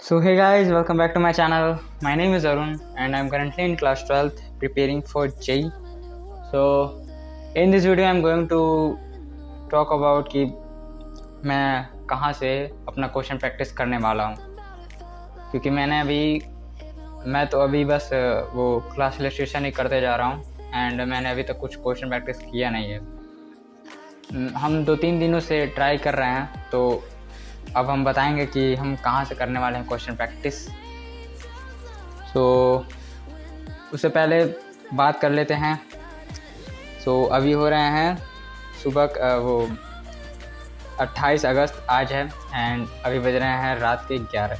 So hey guys, welcome back to my channel. My name is Arun and I'm currently in class 12th preparing for JEE. So in this video I'm going to talk about कि मैं कहाँ से अपना question practice करने वाला हूँ, क्योंकि मैं तो अभी बस वो क्लास इलस्ट्रेशन ही करते जा रहा हूँ एंड मैंने अभी तक कुछ क्वेश्चन प्रैक्टिस किया नहीं है। हम 2-3 दिनों से ट्राई कर रहे हैं, तो अब हम बताएंगे कि हम कहाँ से करने वाले हैं क्वेश्चन प्रैक्टिस। तो उससे पहले बात कर लेते हैं। अभी हो रहे हैं सुबह वो 28 अगस्त आज है एंड अभी बज रहे हैं रात के 11।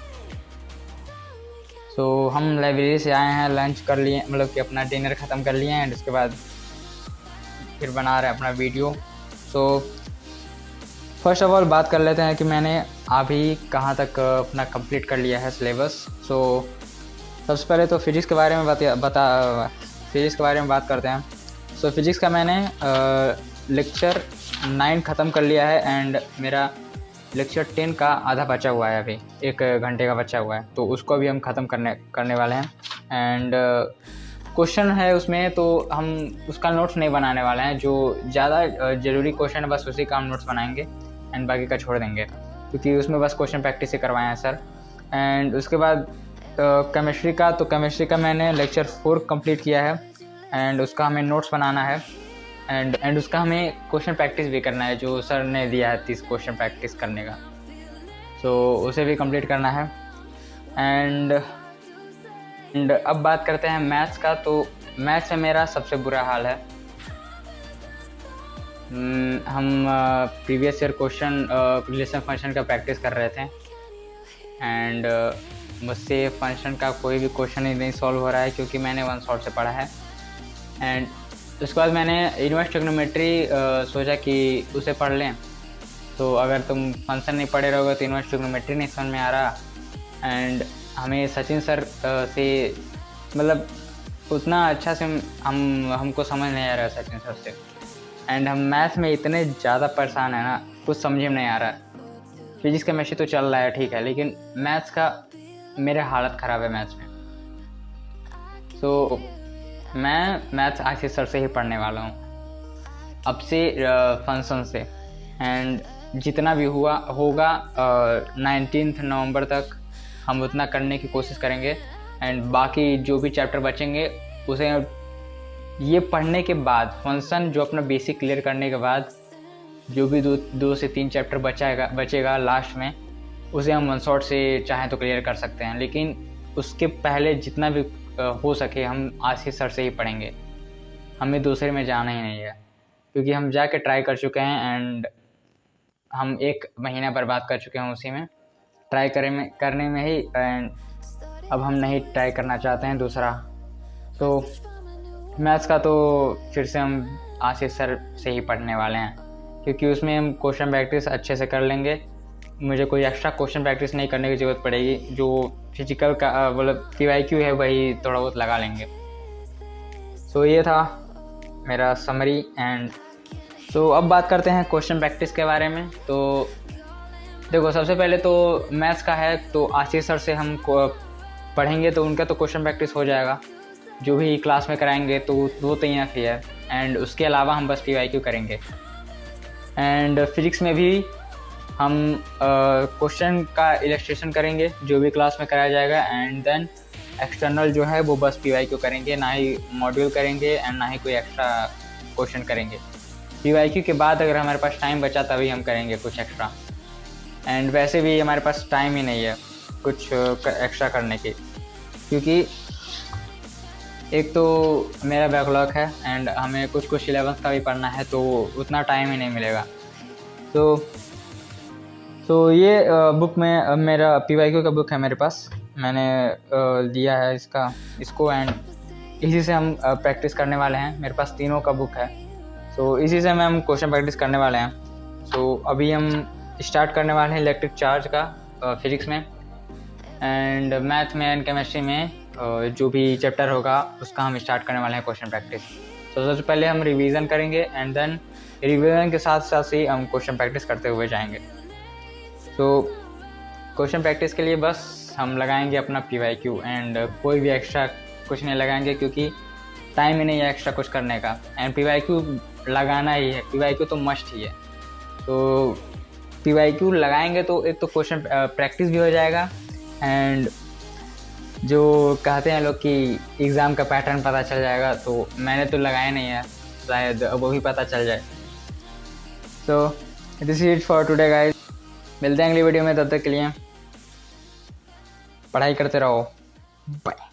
हम लाइब्रेरी से आए हैं, लंच कर लिए, मतलब कि अपना डिनर ख़त्म कर लिए एंड उसके बाद फिर बना रहे हैं अपना वीडियो। फर्स्ट ऑफ ऑल बात कर लेते हैं कि मैंने अभी कहाँ तक अपना कंप्लीट कर लिया है सिलेबस। सबसे पहले तो फिज़िक्स के बारे में फिज़िक्स के बारे में बात करते हैं। फिज़िक्स का मैंने लेक्चर 9 ख़त्म कर लिया है एंड मेरा लेक्चर 10 का आधा बचा हुआ है, अभी 1 घंटे का बचा हुआ है, तो उसको अभी हम ख़त्म करने वाले हैं। एंड क्वेश्चन है उसमें, तो हम उसका नोट्स नहीं बनाने वाले हैं। जो ज़्यादा ज़रूरी क्वेश्चन है बस उसी का हम नोट्स बनाएंगे एंड बाकी का छोड़ देंगे, क्योंकि उसमें बस क्वेश्चन प्रैक्टिस ही करवाए हैं सर। एंड उसके बाद केमिस्ट्री का मैंने लेक्चर 4 कंप्लीट किया है एंड उसका हमें नोट्स बनाना है एंड उसका हमें क्वेश्चन प्रैक्टिस भी करना है, जो सर ने दिया है 30 क्वेश्चन प्रैक्टिस करने का, उसे भी कंप्लीट करना है। एंड अब बात करते हैं मैथ्स का। तो मैथ्स में मेरा सबसे बुरा हाल है। हम previous year question relation function का प्रैक्टिस कर रहे थे एंड मुझसे फंक्शन का कोई भी क्वेश्चन ही नहीं सॉल्व हो रहा है, क्योंकि मैंने वन शॉट से पढ़ा है। एंड उसके बाद मैंने इनवर्स ट्रिग्नोमेट्री सोचा कि उसे पढ़ लें। तो अगर तुम फंक्शन नहीं पढ़े रहोगे तो इनवर्स ट्रिग्नोमेट्री नहीं समझ में आ रहा। एंड हमें सचिन सर से मतलब उतना अच्छा से हमको समझ नहीं आ रहा है सचिन सर से। एंड हम मैथ्स में इतने ज़्यादा परेशान है ना, कुछ समझ में नहीं आ रहा है। फिजिक्स केमिस्ट्री तो चल रहा है ठीक है, लेकिन मैथ्स का मेरे हालत ख़राब है मैथ्स में। मैं मैथ्स आशीष सर से ही पढ़ने वाला हूँ अब से, फंक्शन से। एंड जितना भी होगा 19 नवंबर तक हम उतना करने की कोशिश करेंगे एंड बाकी जो भी चैप्टर बचेंगे उसे ये पढ़ने के बाद, फंक्शन जो अपना बेसिक क्लियर करने के बाद जो भी 2 से 3 चैप्टर बचेगा लास्ट में, उसे हम वन शॉट से चाहें तो क्लियर कर सकते हैं। लेकिन उसके पहले जितना भी हो सके हम आशीष सर से ही पढ़ेंगे। हमें दूसरे में जाना ही नहीं है, क्योंकि हम जाके ट्राई कर चुके हैं एंड हम 1 महीना बर्बाद कर चुके हैं उसी में ट्राई करने में ही। एंड अब हम नहीं ट्राई करना चाहते हैं दूसरा। मैथ्स का तो फिर से हम आशीष सर से ही पढ़ने वाले हैं, क्योंकि उसमें हम क्वेश्चन प्रैक्टिस अच्छे से कर लेंगे। मुझे कोई एक्स्ट्रा क्वेश्चन प्रैक्टिस नहीं करने की ज़रूरत पड़ेगी। जो फिजिकल का मतलब PYQ है वही थोड़ा बहुत लगा लेंगे। ये था मेरा समरी। एंड अब बात करते हैं क्वेश्चन प्रैक्टिस के बारे में। तो देखो, सबसे पहले तो मैथ्स का है, तो आशीष सर से हम पढ़ेंगे तो उनका तो क्वेश्चन प्रैक्टिस हो जाएगा, जो भी क्लास में कराएंगे तो वो तो इनफ ही है। एंड उसके अलावा हम बस PYQ करेंगे। एंड फिजिक्स में भी हम क्वेश्चन का इलस्ट्रेशन करेंगे जो भी क्लास में कराया जाएगा। एंड देन एक्सटर्नल जो है वो बस PYQ करेंगे, ना ही मॉड्यूल करेंगे एंड ना ही कोई एक्स्ट्रा क्वेश्चन करेंगे। PYQ के बाद अगर हमारे पास टाइम बचा तभी हम करेंगे कुछ एक्स्ट्रा। एंड वैसे भी हमारे पास टाइम ही नहीं है कुछ एक्स्ट्रा करने की, क्योंकि एक तो मेरा बैकलॉग है एंड हमें कुछ 11th का भी पढ़ना है, तो उतना टाइम ही नहीं मिलेगा। ये बुक में मेरा PYQ का बुक है मेरे पास, मैंने लिया है इसको एंड इसी से हम प्रैक्टिस करने वाले हैं। मेरे पास तीनों का बुक है, इसी से हम क्वेश्चन प्रैक्टिस करने वाले हैं। अभी हम स्टार्ट करने वाले हैं इलेक्ट्रिक चार्ज का फिजिक्स में। एंड मैथ में एंड केमिस्ट्री में जो भी चैप्टर होगा उसका हम स्टार्ट करने वाले हैं क्वेश्चन प्रैक्टिस। सबसे पहले हम रिवीजन करेंगे एंड देन रिवीजन के साथ साथ ही हम क्वेश्चन प्रैक्टिस करते हुए जाएंगे। क्वेश्चन प्रैक्टिस के लिए बस हम लगाएंगे अपना PYQ एंड कोई भी एक्स्ट्रा कुछ नहीं लगाएंगे, क्योंकि टाइम ही नहीं है एक्स्ट्रा कुछ करने का। एंड PYQ लगाना ही है, PYQ तो मस्ट ही है। तो PYQ लगाएंगे तो एक तो क्वेश्चन प्रैक्टिस भी हो जाएगा, एंड जो कहते हैं लोग कि एग्ज़ाम का पैटर्न पता चल जाएगा, तो मैंने तो लगाया नहीं है, शायद वो भी पता चल जाए। तो this is it for today guys, मिलते हैं अगली वीडियो में, तब तक के लिए पढ़ाई करते रहो, बाय।